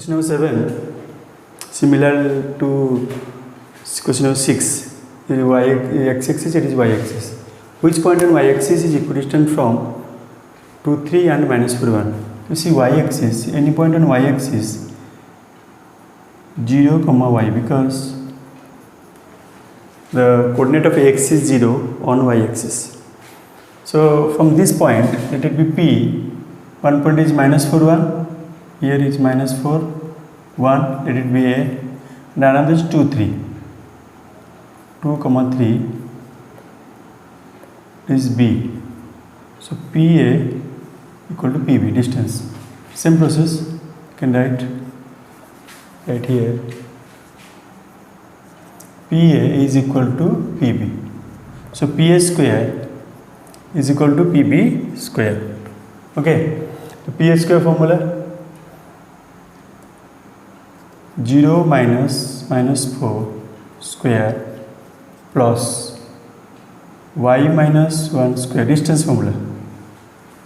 Question number 7, similar to question number 6, x-axis, it is y-axis. Which point on y-axis is equidistant from 2, 3 and minus 4, 1? You see y-axis, any point on y-axis, 0, y, because the coordinate of x is 0 on y-axis. So from this point, let it be P, one point is minus 4, 1, here is minus 4, 1, let it be A, and another is 2, 3. 2, 3 is B. So PA equal to PB, distance. Same process, you can write right here. PA is equal to PB. So PA square is equal to PB square. Okay, the PA square formula 0 minus 4 square plus y minus 1 square, distance formula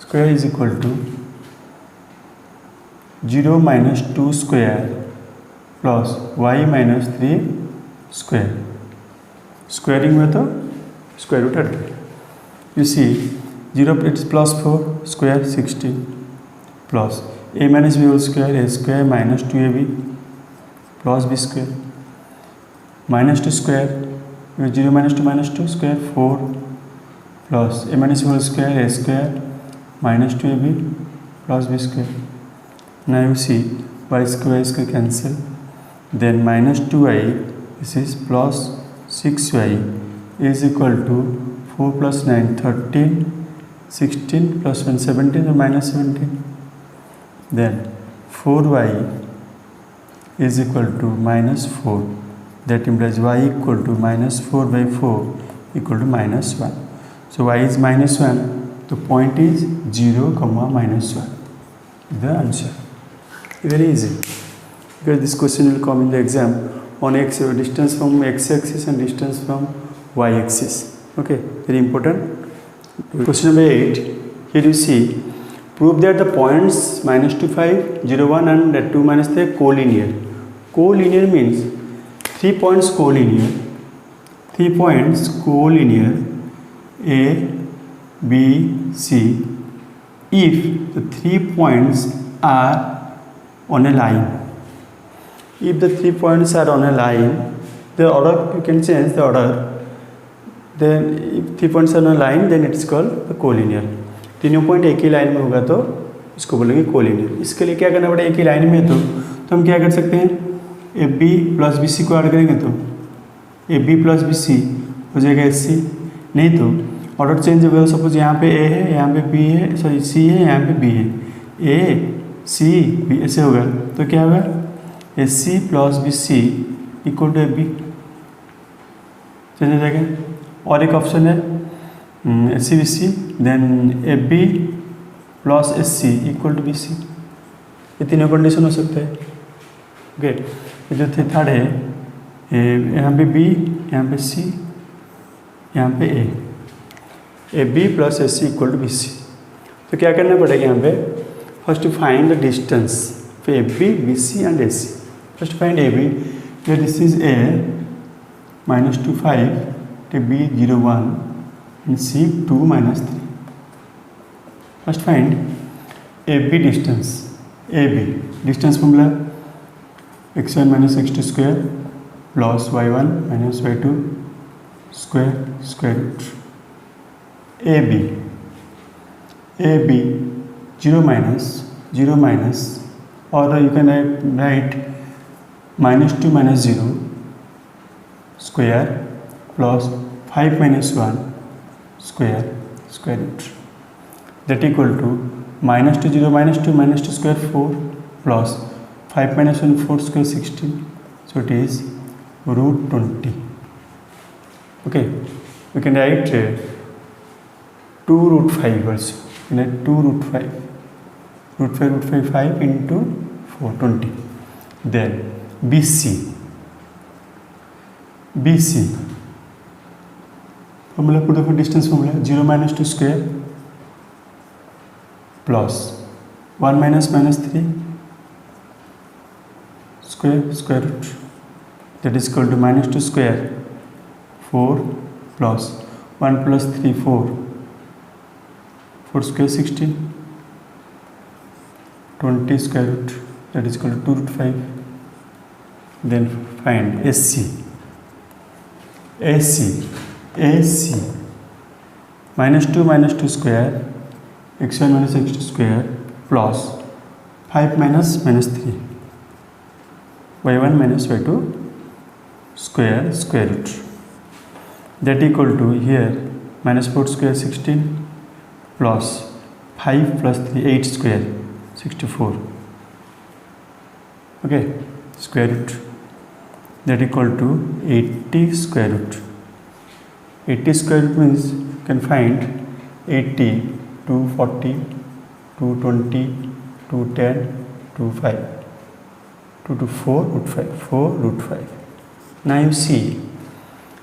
square is equal to 0 minus 2 square plus y minus 3 square. Squaring with the square root at it. You see 0 it's plus 4 square 16 plus a minus b whole square, a square minus 2ab plus b square minus 2 square, 0 minus 2 square 4 plus a minus b whole square, a square minus 2ab plus b square. Now you see y square cancel, then minus 2y, this is plus 6y is equal to 4 plus 9 13, 16 plus 1 17 or minus 17, then 4y is equal to minus 4, that implies y equal to minus 4 by 4 equal to minus 1. So y is minus 1, the point is 0, minus 1. The answer. Very easy, because this question will come in the exam on x, distance from x-axis and distance from y-axis. Okay, very important. Question number 8, here you see, prove that the points minus 2, 5, 0, 1 and 2, minus 3 are collinear. Collinear means 3 points collinear. 3 points collinear, A, B, C, if the 3 points are on a line. If the 3 points are on a line, the order, you can change the order. Then if 3 points are on a line, then it is called the collinear. तीनों point एक ही line में होगा तो इसको बोलेंगे collinear. इसके लिए क्या करना पड़ेगा, एक ही लाइन में तो हम क्या कर सकते हैं, A B plus B C को ऐड करेंगे तो A B plus B C हो जाएगा एस सी. नहीं तो ऑर्डर चेंज होगा. सपोज यहाँ पे ए है, यहाँ पे बी है, सॉरी सी है, यहाँ पे बी है, ए सी बी ऐसे होगा तो क्या होगा, A C plus B C equal to A B change हो जाएगा. और एक ऑप्शन है S C B C, then A B plus S C equal to B C. ये तीनों कंडीशन हो सकते हैं. ओके, जो थर्ड है, यहाँ पे बी, यहाँ पे सी, यहाँ पे A B plus S C equal to B C. तो क्या करना पड़ेगा यहाँ पे, first find the distance A B B C and A C. First find A B, this is A minus 2, 5, to B 0, 1 and C 2, minus 3. First find AB distance. AB distance formula x1 minus x2 square plus y1 minus y2 square root. AB 0 minus, or you can write minus 2 minus 0 square plus 5 minus 1 square root, that equal to minus 2 0 minus 2 square 4 plus 5 minus 1 4 square 16, so it is root 20. Okay, we can write 2 root 5 also. We can write 2 root 5 5 into 4 20. Then BC formula, put the distance formula 0 minus 2 square plus 1 minus 3 square root, that is equal to minus 2 square 4 plus 1 plus 3 4 square 16, 20 square root, that is equal to 2 root 5. Then find AC minus 2 square x1 minus x2 square plus 5 minus 3 y1 minus y2 square root, that equal to here minus 4 square 16 plus 5 plus 3 8 square 64, okay, square root, that equal to 80 square root. 80 square root means you can find 80, 240, 220, 210, 25, 2 to 4 root 5, 4 root 5. Now you see,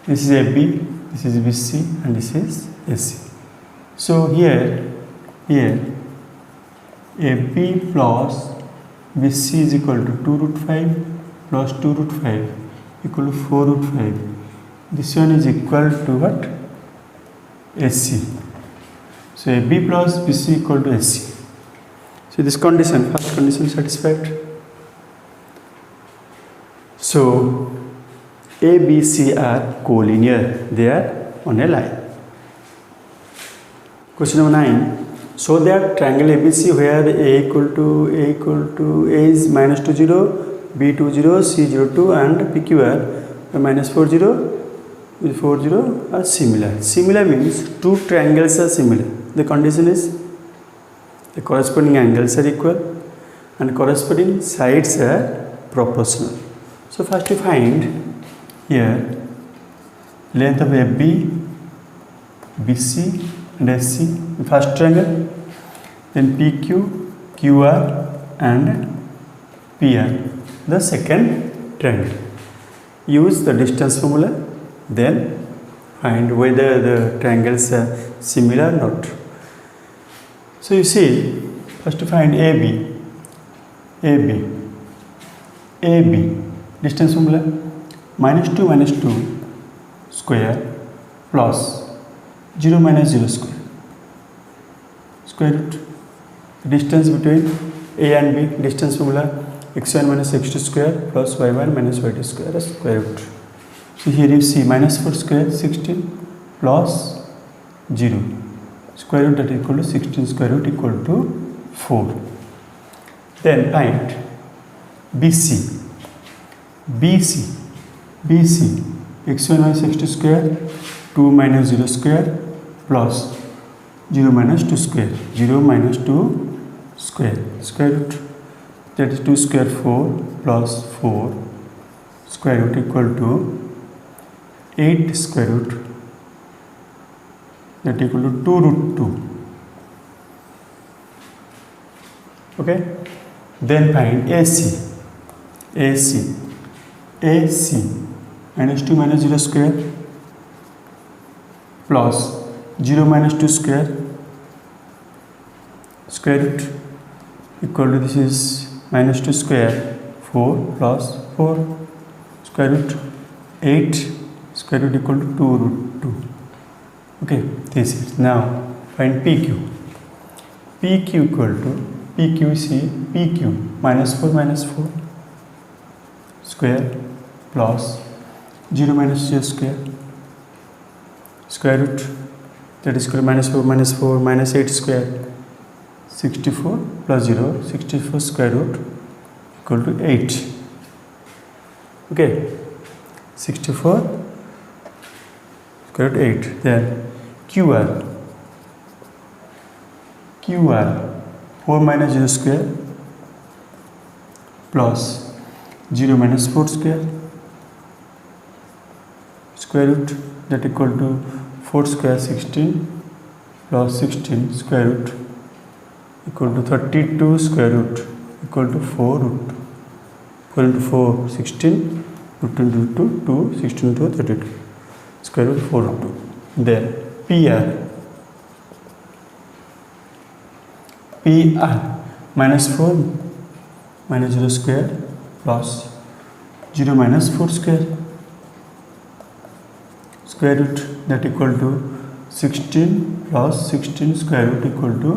this is AB, this is BC, and this is AC. So here AB plus BC is equal to 2 root 5 plus 2 root 5 equal to 4 root 5. This one is equal to what? AC. So AB plus BC equal to AC. So this condition, first condition satisfied. So A, B, C are collinear. They are on a line. Question number 9. Show that triangle ABC where A is minus 2 0, B 2 0, C 0 2, and PQ are minus 4 0, 4 0 are similar. Similar means two triangles are similar. The condition is the corresponding angles are equal and corresponding sides are proportional. So first you find here length of AB, BC and SC, the first triangle, then PQ, QR and PR, the second triangle. Use the distance formula, then find whether the triangles are similar or not. So you see, first to find AB, distance formula, minus 2 square plus 0 minus 0 square root. Distance between A and B, distance formula, x1 minus x2 square plus y1 minus y2 square is square root. So here you see minus 4 square 16 plus 0 square root, that equal to 16 square root equal to 4. Then find BC, x1 minus x2 square 2 minus 0 square plus 0 minus 2 square, 0 minus 2 square root, that is 2 square 4 plus 4 square root equal to 8 square root, that equal to 2 root 2. Okay, then find AC minus 2 minus 0 square plus 0 minus 2 square root equal to, this is minus 2 square 4 plus 4 square root 8 square root equal to 2 root 2. Okay, this is. Now find PQ equal to PQ minus 4 square plus 0 minus 0 square root, that is equal to minus 4 minus 8 square, 64 plus 0, 64 square root equal to 8. Okay, 64 square root 8. Then QR 4 minus 0 square plus 0 minus 4 square root, that equal to 4 square 16 plus 16 square root equal to 32 square root equal to 4 root 2. 4 into 4 16, root into 2 2, 16 into 32 square root 4 root 2. Then PR minus 4 minus 0 square plus 0 minus 4 square. Square root that equal to 16 plus 16 square root equal to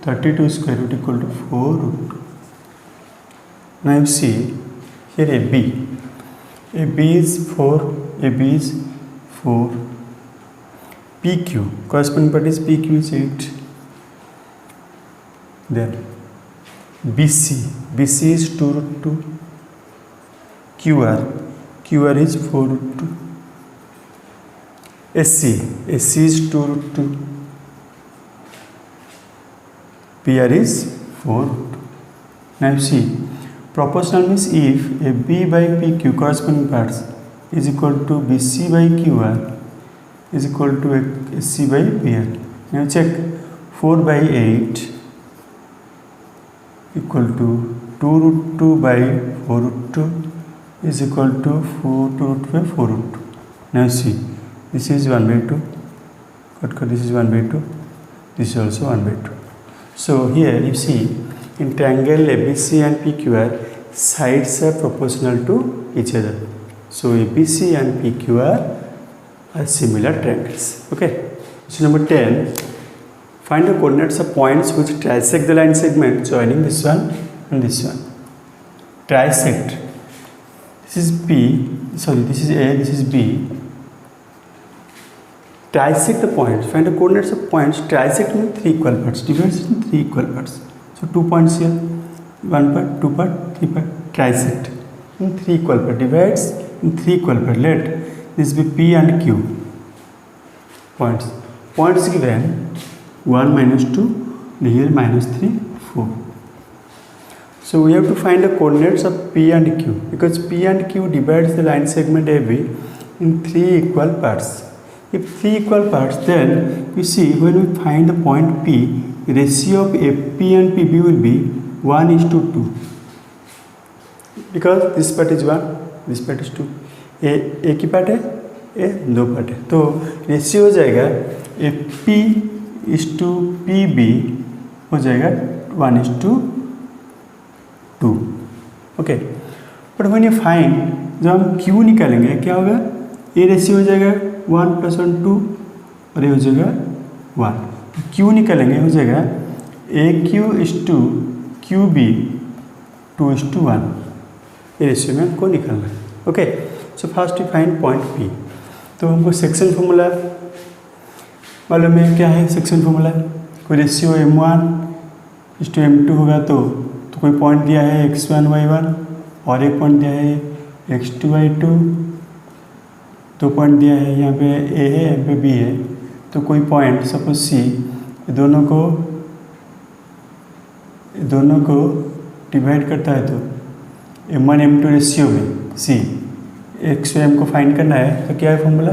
32 square root equal to 4 root 2. Now you see here a b. A b is 4. A b is 4. PQ corresponding part is PQ is 8. Then BC is 2 root 2. QR is 4 root 2. SC is 2 root 2. PR is 4 root 2. Now you see proportional means if a B by PQ corresponding parts is equal to BC by QR is equal to SC by PR. Now check 4 by 8 equal to 2 root 2 by 4 root 2 is equal to 4 2 root by 4 root 2. Now see this is 1 by 2. This is 1 by 2. This is also 1 by 2. So here you see in triangle ABC and PQR sides are proportional to each other. So ABC and PQR are similar triangles. Okay. So number 10, find the coordinates of points which trisect the line segment joining this one and this one. Trisect. This is B. Sorry, this is A. This is B. Trisect the points. Find the coordinates of points. Trisect means 3 equal parts. Divides in 3 equal parts. So 2 points here. 1 part, 2 part, 3 part. Trisect in 3 equal parts. Divides in 3 equal parts. Let this be P and Q points. Points given 1 minus 2, here minus 3, 4. So we have to find the coordinates of P and Q because P and Q divides the line segment AB in 3 equal parts. If 3 equal parts, then you see when we find the point P, the ratio of AP and PB will be 1:2 because this part is 1, this part is 2. एक ही part है, ए 2 part है, तो ratio हो जाएगा AP is to PB हो जाएगा 1:2. Okay. But when you find जब हम Q निकालेंगे क्या होगा, ये रेशियो हो जाएगा 1 + 1 2 और ये हो जाएगा 1. Q निकालेंगे हो जाएगा AQ is to QB 2:1. ये रेशियो में हमको निकालना है. Okay. So first we find point P. तो हमको सेक्शन फॉर्मूला मालूम है क्या है. सेक्शन फॉर्मूला कोई ratio M1 is to M2 होगा तो कोई पॉइंट दिया है x1 y1 और एक पॉइंट दिया है x2 y2. 2 पॉइंट दिया है, यहाँ पे A है यहाँ पे B है. तो कोई पॉइंट सपोज C, दोनों को डिवाइड करता है तो M1 M2 रेशियो में C x M को फाइंड करना है. तो क्या है formula,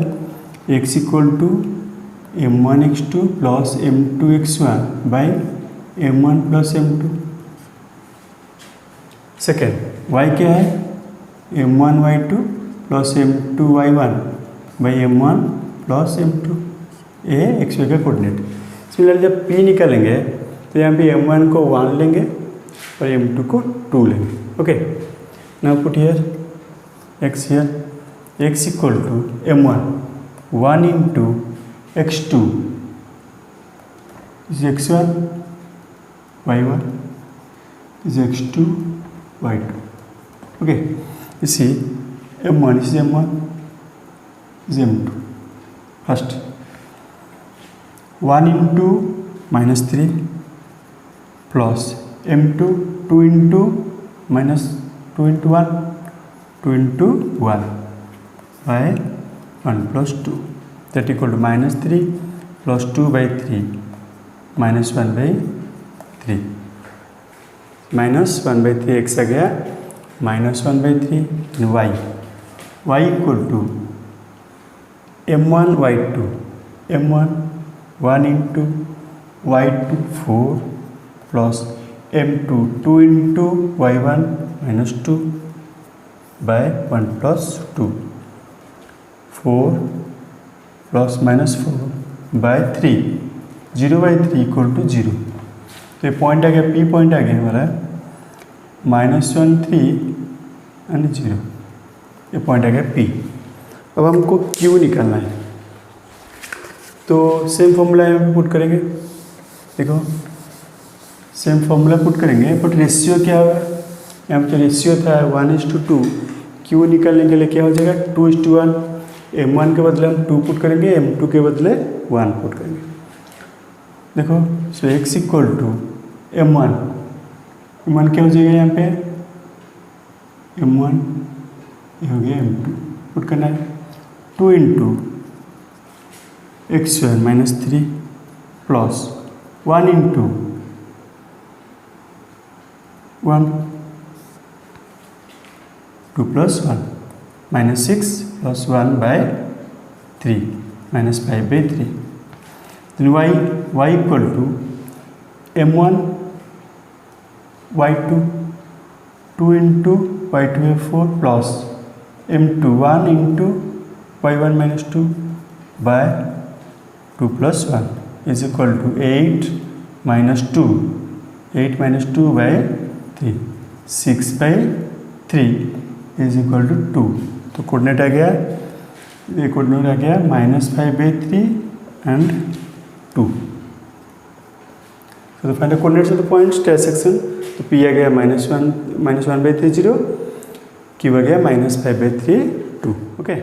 x = M1 x2 plus M2 x1 by M1 plus M2. Second y क्या है, M1 y2 plus M2 y1 by M1 plus M2. ये एक्स वाई का कोऑर्डिनेट. सिमिलर जब P निकालेंगे तो यहाँ पे M1 को 1 लेंगे और M2 को 2 लेंगे. Okay. Now put here x here. x = M1 1 into x2 is x1 y1 is x2 y2. Okay. You see M1 is M1 is M2. First 1 into -3 plus M2 2 into minus 2 into 1 2 into 1 by 1 plus 2 that equal to -3 plus 2 by 3 minus 1 by 3. minus 1 by 3 x आ गया minus 1 by 3 and y equal to M1 y2 M1 1 into y2 4 plus M2 2 into y1 minus 2 by 1 plus 2 4 plus minus 4 by 3 0 by 3 equal to 0. तो ये point आ गया, P point आ गया हमारा -1 3 and 0. ये point आ गया P। अब हमको Q निकालना है, तो सेम फॉर्मूला यहाँ पे पुट करेंगे। देखो सेम फॉर्मूला पुट करेंगे, बट रेशियो क्या होगा, यहाँ पे जो रेशियो था 1:2, Q निकालने के लिए क्या हो जाएगा 2:1। M1 के बदले हम 2 पुट करेंगे, M2 के बदले 1 पुट करेंगे। देखो सो x इक्वल टू M1 क्या हो जाएगा यहाँ पे M1, ये हो गया M2, पुट करना है 2 into x² -3 plus 1 into 1 2 plus 1 -6 plus 1/3 -5/3। then y equal to M1 y2 2 into y2 है 4 plus M2 1 into y1 -2 by 2 plus 1 is equal to 8 -2 2/3 6/3 is equal to 2। तो कोऑर्डिनेट आ गया, ये कोऑर्डिनेट आ गया -5/3 एंड 2। तो find the coordinates of the points test section. तो P आ गया -1/30, Q आ गया -5/3 2। ओके।